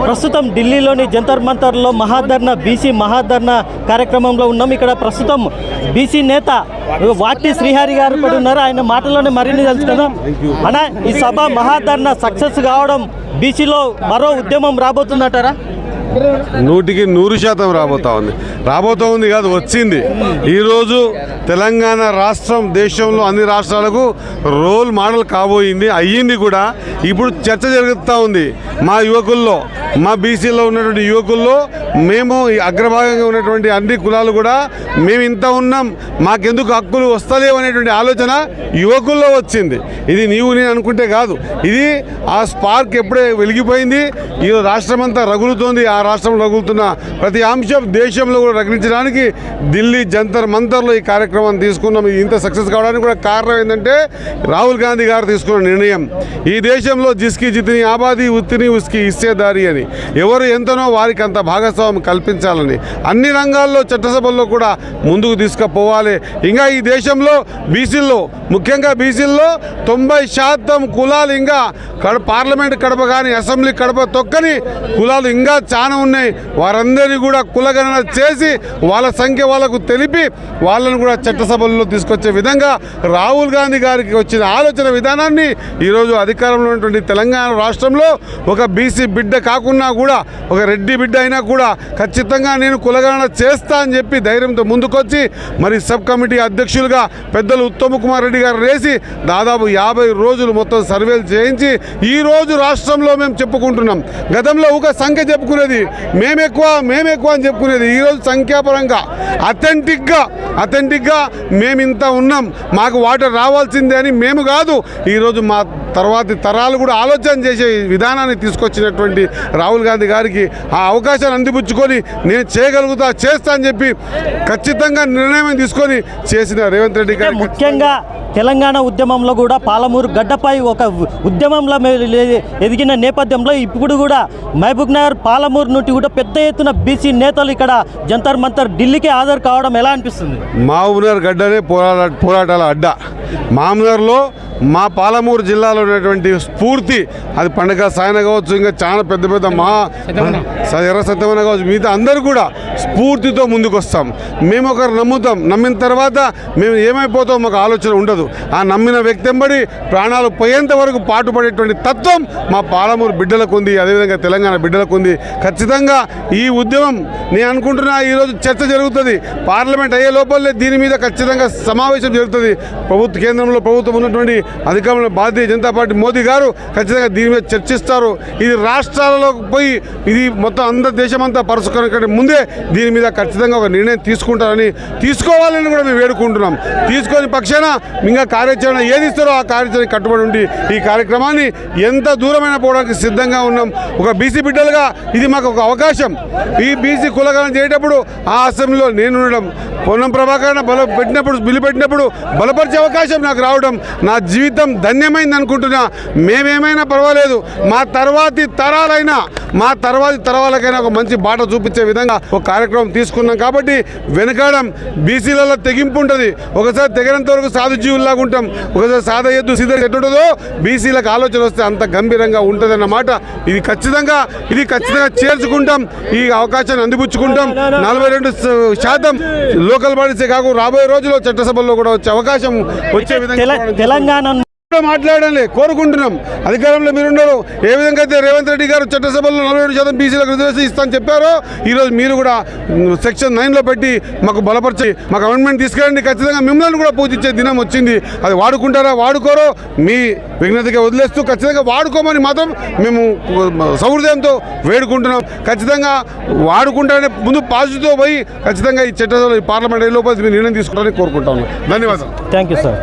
ప్రస్తుతం ఢిల్లీలోని జంతర్ మంతర్లో మహాధర్ణ బీసీ మహాధర్ణ కార్యక్రమంలో ఉన్నాం. ఇక్కడ ప్రస్తుతం బీసీ నేత వాటి శ్రీహరి గారు కూడా ఉన్నారు. ఆయన మాటల్లోనే మరిన్ని తెలుసుకుందాం. అన్న, ఈ సభ మహాధర్ణ సక్సెస్ కావడం బీసీలో మరో ఉద్యమం రాబోతుందటారా? 100% రాబోతా ఉంది కాదు, వచ్చింది. ఈరోజు తెలంగాణ రాష్ట్రం దేశంలో అన్ని రాష్ట్రాలకు రోల్ మోడల్ కాబోయింది, అయ్యింది కూడా. ఇప్పుడు చర్చ జరుగుతూ ఉంది మా యువకుల్లో, మా బీసీలో ఉన్నటువంటి యువకుల్లో. మేము అగ్రభాగంగా ఉన్నటువంటి అన్ని కులాలు కూడా మేము ఇంత ఉన్నాం, మాకెందుకు హక్కులు వస్తలేవు అనేటువంటి ఆలోచన యువకుల్లో వచ్చింది. ఇది నీవు నేను అనుకుంటే కాదు, ఇది ఆ స్పార్క్ ఎప్పుడే వెలిగిపోయింది. ఈ రాష్ట్రం అంతా రగులుతోంది. ఆ రాష్ట్రంలో రగులుతున్న ప్రతి అంశం దేశంలో కూడా రగిలించడానికి ఢిల్లీ జంతర్ మంతర్లో ఈ కార్యక్రమాన్ని తీసుకున్నాం. ఇది ఇంత సక్సెస్ కావడానికి కూడా కారణం ఏంటంటే రాహుల్ గాంధీ గారు తీసుకున్న నిర్ణయం. ఈ దేశంలో జిస్కి జితిని ఆబాదీ ఉత్తిని ఉస్కి ఇచ్చేదారి అని, ఎవరు ఎంతనో వారికి అంత భాగస్వామ్యం కల్పించాలని అన్ని రంగాల్లో చట్టసభల్లో కూడా ముందుకు తీసుకుపోవాలి. ఇంకా ఈ దేశంలో బీసీల్లో, ముఖ్యంగా బీసీల్లో 90% కులాలు ఇంకా పార్లమెంట్ కడప కానీ అసెంబ్లీ కడప తొక్కని కులాలు ఇంకా చాలా ఉన్నాయి. వారందరినీ కూడా కులగణన చేసి వాళ్ళ సంఖ్య వాళ్ళకు తెలిపి వాళ్ళను కూడా చట్టసభల్లో తీసుకొచ్చే విధంగా రాహుల్ గాంధీ గారికి వచ్చిన ఆలోచన విధానాన్ని ఈరోజు అధికారంలో ఉన్నటువంటి తెలంగాణ రాష్ట్రంలో ఒక బీసీ బిడ్డ కాకున్నా కూడా, ఒక రెడ్డి బిడ్డ అయినా కూడా ఖచ్చితంగా నేను కులగణన చేస్తా అని చెప్పి ధైర్యంతో ముందుకొచ్చి మరి సబ్ కమిటీ అధ్యక్షులుగా పెద్దలు ఉత్తమ్ కుమార్ రెడ్డి గారు వేసి దాదాపు 50 రోజులు మొత్తం సర్వేలు చేయించి ఈరోజు రాష్ట్రంలో మేము చెప్పుకుంటున్నాం. గతంలో ఒక సంఖ్య చెప్పుకునేది మేమెక్కువ అని చెప్పుకునేది. ఈరోజు సంఖ్యాపరంగా అథెంటిక్గా మేము ఇంత ఉన్నాం, మాకు వాటర్ రావాల్సిందే అని మేము కాదు, ఈరోజు మా తర్వాతి తరాలు కూడా ఆలోచన చేసే విధానాన్ని తీసుకొచ్చినటువంటి రాహుల్ గాంధీ గారికి ఆ అవకాశాన్ని అందిపుచ్చుకొని నేను చేయగలుగుతా, చేస్తా అని చెప్పి ఖచ్చితంగా నిర్ణయం తీసుకొని చేసిన రేవంత్ రెడ్డి గారు. ముఖ్యంగా తెలంగాణ ఉద్యమంలో కూడా పాలమూరు గడ్డపై ఒక ఉద్యమంలో ఎదిగిన నేపథ్యంలో ఇప్పుడు కూడా మహబూబ్ నగర్ పాలమూరు నుండి కూడా పెద్ద ఎత్తున బీసీ నేతలు ఇక్కడ జంతర్ మంతర్ ఢిల్లీకి హాజరు కావడం ఎలా అనిపిస్తుంది? మహబూబ్ నగర్ గడ్డనే పోరాటాల అడ్డ. మహబూబ్నగర్లో మా పాలమూరు జిల్లాలో ఉన్నటువంటి స్ఫూర్తి, అది పండగ సాయన కావచ్చు, ఇంకా చాలా పెద్ద పెద్ద ఎర్ర సత్యమైన కావచ్చు, మిగతా అందరూ కూడా స్ఫూర్తితో ముందుకు వస్తాం. మేము ఒకరు నమ్ముతాం, నమ్మిన తర్వాత మేము ఏమైపోతాం మాకు ఆలోచన ఉండదు. ఆ నమ్మిన వ్యక్తి వెంబడి ప్రాణాలు పోయేంత వరకు పాటుపడేటువంటి తత్వం మా పాలమూరు బిడ్డలకు ఉంది, అదేవిధంగా తెలంగాణ బిడ్డలకు ఉంది. ఖచ్చితంగా ఈ ఉద్యమం నేను అనుకుంటున్నా ఈరోజు చర్చ జరుగుతుంది. పార్లమెంట్ అయ్యే లోపలే దీని మీద ఖచ్చితంగా సమావేశం జరుగుతుంది. కేంద్రంలో ప్రభుత్వం ఉన్నటువంటి అధికారంలో భారతీయ జనతా పార్టీ మోదీ గారు ఖచ్చితంగా దీని మీద చర్చిస్తారు. ఇది రాష్ట్రాలలోకి పోయి ఇది మొత్తం అందరి దేశమంతా పరుచుకునే ముందే దీని మీద ఖచ్చితంగా ఒక నిర్ణయం తీసుకుంటారని, తీసుకోవాలని కూడా మేము వేడుకుంటున్నాం. తీసుకొని పక్షాన ఇంకా కార్యాచరణ ఏది ఇస్తారో ఆ కార్యాచరణ కట్టుబడి ఉండి ఈ కార్యక్రమాన్ని ఎంత దూరమైన పోవడానికి సిద్ధంగా ఉన్నాం. ఒక బీసీ బిడ్డలుగా ఇది మాకు ఒక అవకాశం. ఈ బీసీ కులగణన చేసేటప్పుడు ఆ అసెంబ్లీలో నేను ఉండడం, పొన్నం ప్రభాకరణ బిల్లు పెట్టినప్పుడు బలపరిచే అవకాశం నాకు రావడం నా జీవితం ధన్యమైంది అనుకుంటున్నా. మేమేమైనా పర్వాలేదు, మా తర్వాతి తరాలకైనా ఒక మంచి బాట చూపించే విధంగా ఒక కార్యక్రమం తీసుకున్నాం. కాబట్టి వెనకాడం బీసీలలో తెగింపు ఉంటుంది. ఒకసారి తెగినంత వరకు సాధు జీవుల్లాగా ఉంటాం, ఒకసారి సాధ ఎద్దు సీద ఎట్టుంటుందో బీసీలకు ఆలోచన వస్తే అంత గంభీరంగా ఉంటుంది అన్నమాట. ఇది ఖచ్చితంగా చేర్చుకుంటాం, ఈ అవకాశాన్ని అందిపుచ్చుకుంటాం. 42% లోకల్ బాడీసే కాకుండా రాబోయే రోజుల్లో చట్టసభల్లో కూడా వచ్చే అవకాశం వచ్చే విధంగా తెలంగాణ మాట్లాడాలి కోరుకుంటున్నాం. అధికారంలో మీరున్నారు. ఏ విధంగా అయితే రేవంత్ రెడ్డి గారు చట్టసభలో 47% బీసీలకు రిజర్వేషన్ ఇస్తామని చెప్పారో ఈరోజు మీరు కూడా సెక్షన్ 9లో పెట్టి మాకు బలపరిచి మాకు అమెండ్మెంట్ తీసుకెళ్ళండి. ఖచ్చితంగా మిమ్మల్ని కూడా పూజించే దినం వచ్చింది. అది వాడుకుంటారా వాడుకోరో మీ విఘ్నతగా వదిలేస్తూ ఖచ్చితంగా వాడుకోమని మాత్రం మేము సౌహృదయంతో వేడుకుంటున్నాం. ఖచ్చితంగా వాడుకుంటారనే ముందు పాజిటివ్తో పోయి ఖచ్చితంగా ఈ చట్టసభలో ఈ పార్లమెంట్ లోపల మీరు నిర్ణయం తీసుకుంటారని కోరుకుంటాను. ధన్యవాదాలు. Thank you sir.